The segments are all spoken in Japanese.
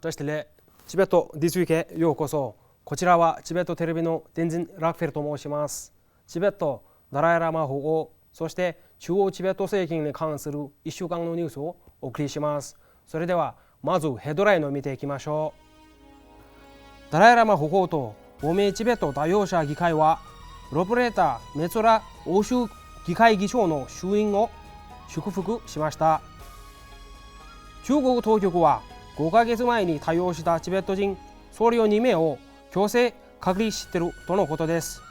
としてレチベットディスウィークへようこそ。こちらはチベットテレビのテンジン・ラックフェルと申します。チベット、ダライラマ保護、そして中央チベット政権に関する1週間のニュースをお送りします。それではまずヘッドラインを見ていきましょう。ダライラマ保護と亡命チベット代表者議会はロプレータ・メツォラ欧州議会議長の就任を祝福しました。中国当局は5ヶ月前に対応したチベット人僧侶2名を強制隔離しているとのことです。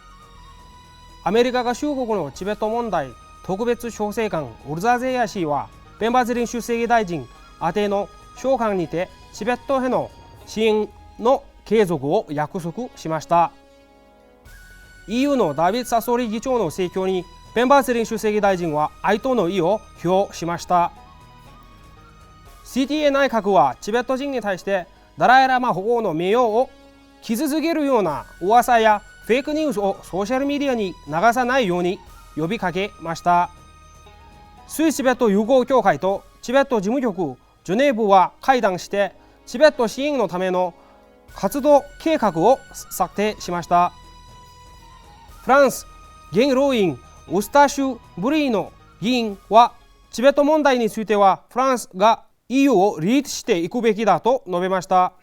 アメリカ合衆国のチベット問題特別調整官ウルザゼヤ氏はペンバズリン出席大臣宛ての書簡にてチベットへの支援の継続を約束しました。 EU のダビッド・サソリ議長の請求にペンバズリン出席大臣は哀悼の意を表しました。CTA 内閣はチベット人に対してダライラマ保護の名誉を傷つけるような噂やフェイクニュースをソーシャルメディアに流さないように呼びかけました。スイスチベット友好協会とチベット事務局ジュネーブは会談してチベット支援のための活動計画を策定しました。フランス元老院ウスター州ブリーの議員はチベット問題についてはフランスが EU をリードしていくべきだと述べました。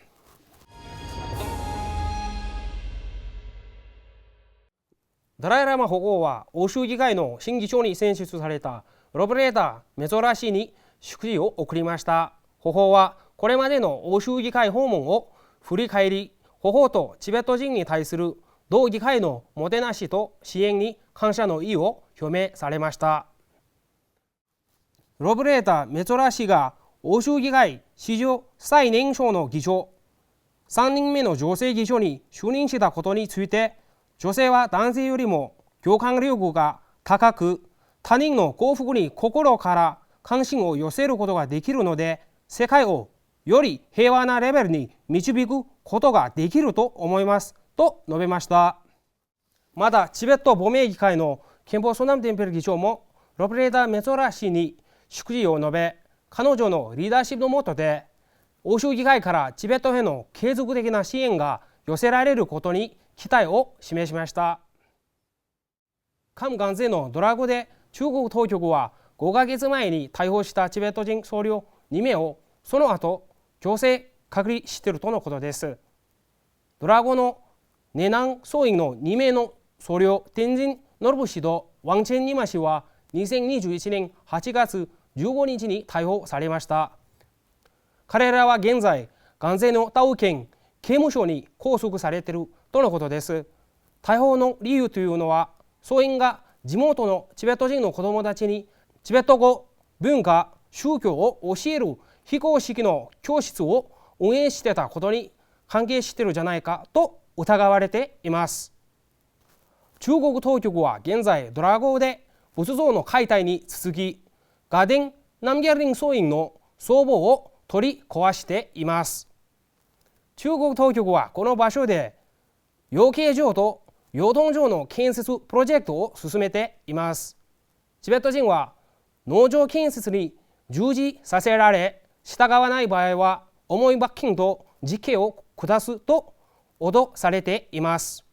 ダライラマ保護は欧州議会の新議長に選出されたロブレータ・メゾラ氏に祝辞を送りました。保護はこれまでの欧州議会訪問を振り返り、保護とチベット人に対する同議会のもてなしと支援に感謝の意を表明されました。ロブレータ・メゾラ氏が欧州議会史上最年少の議長、3人目の女性議長に就任したことについて、女性は男性よりも共感力が高く、他人の幸福に心から関心を寄せることができるので、世界をより平和なレベルに導くことができると思いますと述べました。またチベット亡命議会の憲法ソナムテンペル議長もロブレータ・メゾラ氏に祝辞を述べ、彼女のリーダーシップの下で欧州議会からチベットへの継続的な支援が寄せられることに期待を示しました。韓元税のドラゴで中国当局は5ヶ月前に逮捕したチベット人僧侶2名をその後強制隔離しているとのことです。ドラゴのネナン僧院の2名の僧侶テンジン・ノルブ氏とワンチェン・ニマ氏は2021年8月15日に逮捕されました。彼らは現在元税のタウ県刑務所に拘束されているとのことです。逮捕の理由というのは、僧院が地元のチベット人の子どもたちにチベット語、文化、宗教を教える非公式の教室を運営していたことに関係しているんじゃないかと疑われています。中国当局は現在ドラゴで仏像の解体に続き、ガデン・ナムギャリン僧院の僧帽を取り壊しています。中国当局はこの場所で養鶏場と養豚場の建設プロジェクトを進めています。チベット人は農場建設に従事させられ、従わない場合は重い罰金と実刑を下すと脅されています。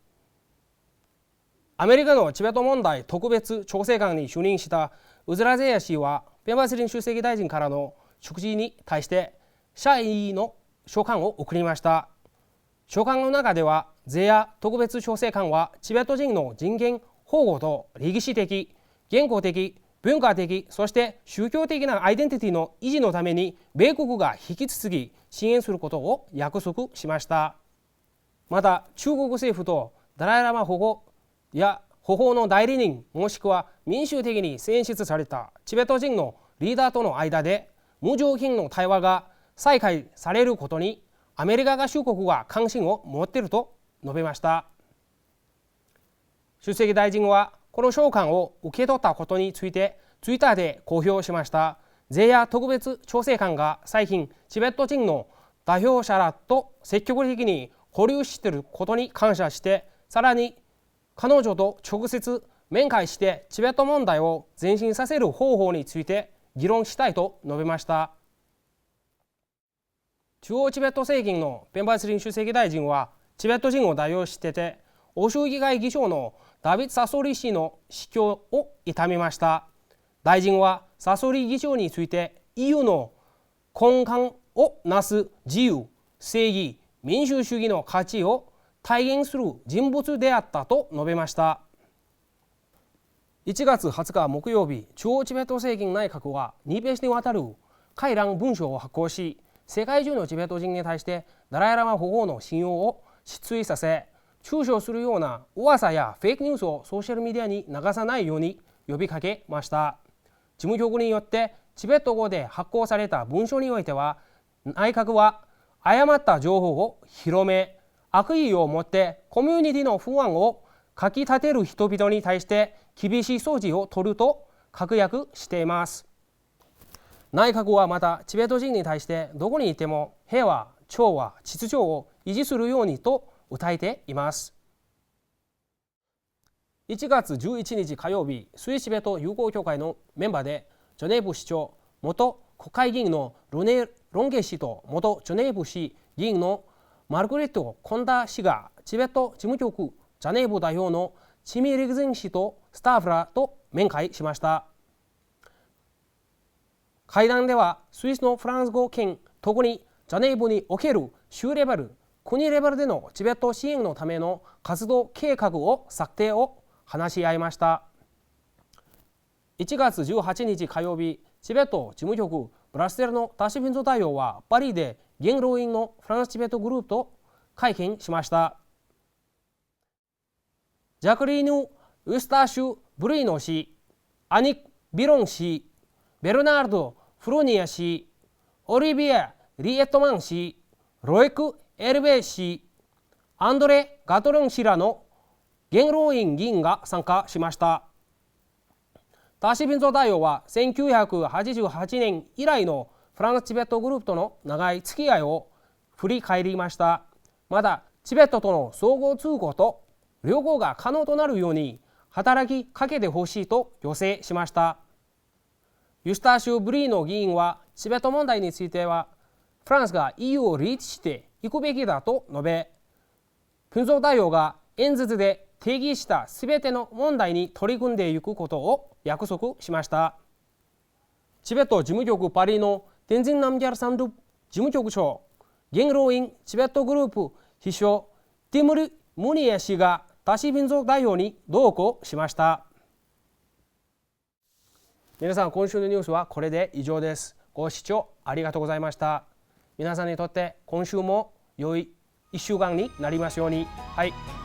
アメリカのチベット問題特別調整官に就任したウズラゼヤ氏はペンバスリン出席大臣からの祝辞に対して謝意の書簡を送りました。書簡の中では、ゼヤ特別調整官はチベット人の人権保護と歴史的、言語的、文化的、そして宗教的なアイデンティティの維持のために米国が引き続き支援することを約束しました。また中国政府とダライラマ保護や保護の代理人、もしくは民主的に選出されたチベット人のリーダーとの間で無条件の対話が再開されることにアメリカ合衆国は関心を持っていると述べました。出席大臣はこの書簡を受け取ったことについてツイッターで公表しました。ゼヤ特別調整官が最近チベット人の代表者らと積極的に交流していることに感謝して、さらに彼女と直接面会してチベット問題を前進させる方法について議論したいと述べました。中央チベット政権のペンバツリン主席大臣はチベット人を代表してて、欧州議会議長のダビッド・サソリ氏の死去を悼みました。大臣はサソリ議長について EU の根幹をなす自由、正義、民主主義の価値を体現する人物であったと述べました。1月20日木曜日、中央チベット政権内閣は2ページにわたる回覧文書を発行し、世界中のチベット人に対してダライラマ法皇の信用を失墜させ、中傷するような噂やフェイクニュースをソーシャルメディアに流さないように呼びかけました。事務局によってチベット語で発行された文書においては、内閣は誤った情報を広め、悪意を持ってコミュニティの不安をかき立てる人々に対して厳しい措置を取ると確約しています。内閣はまたチベット人に対してどこにいても平和、調和、秩序を維持するようにと訴えています。1月11日火曜日、スイスチベット友好協会のメンバーでジュネーブ市長、元国会議員のロンゲ氏と元ジュネーブ市議員のマルグレット・コンダ氏がチベット事務局ジャネーブ代表のチミ・レグゼン氏とスタッフらと面会しました。会談ではスイスのフランス語圏、特にジャネーブにおける州レベル、国レベルでのチベット支援のための活動計画を策定を話し合いました。1月18日火曜日、チベット事務局ブラッセルのタシフィンゾ大王はパリで元老院のフランスチベットグループと会見しました。ジャクリーヌ・ウスターシュ・ブルイノ氏、アニック・ビロン氏、ベルナード・フロニア氏、オリビエ・リエットマン氏、ロエク・エルベイ氏、アンドレ・ガトルン氏らの元老院議員が参加しました。タシフィンゾ大王は1988年以来のフランスチベットグループとの長い付き合いを振り返りました。またチベットとの相互通行と両方が可能となるように働きかけてほしいと要請しました。ユスターシュ・ブリーノ議員はチベット問題についてはフランスが EU をリーチしていくべきだと述べ、フンゾ大王が演説で提議したすべての問題に取り組んでいくことを約束しました。チベット事務局パリのテンジンナムギャルサンド事務局長、元老院チベットグループ秘書ティムル・ムニエ氏がタシフィンゾ代表に同行しました。皆さん、今週のニュースはこれで以上です。ご視聴ありがとうございました。皆さんにとって今週も良い1週間になりますように。はい。